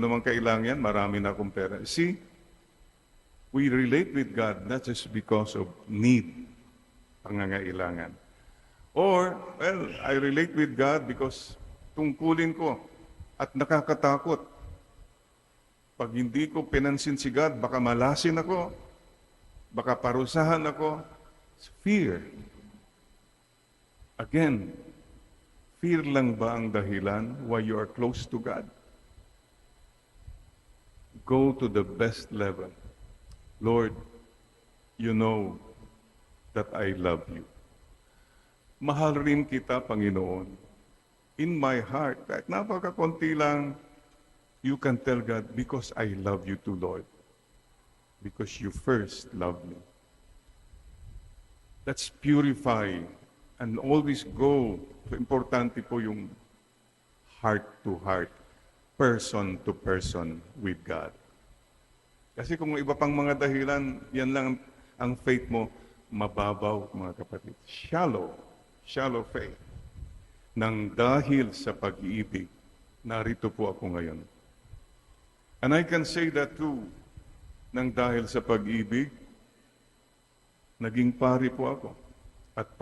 naman kailangan, marami na akong pera. See, we relate with God not just because of need, pangangailangan. Or, well, I relate with God because tungkulin ko at nakakatakot. Pag hindi ko pinansin si God, baka malasin ako, baka parusahan ako. Fear. Again, fear lang ba ang dahilan why you are close to God? Go to the best level. Lord, you know that I love you. Mahal rin kita, Panginoon. In my heart, kahit napakakunti lang, you can tell God, because I love you too, Lord. Because you first loved me. Let's purify and always go. Importante po yung heart to heart, person to person with God. Kasi kung iba pang mga dahilan, yan lang ang faith mo, mababaw, mga kapatid. Shallow faith. Nang dahil sa pag-ibig, narito po ako ngayon. And I can say that too, nang dahil sa pag-ibig, naging pari po ako. At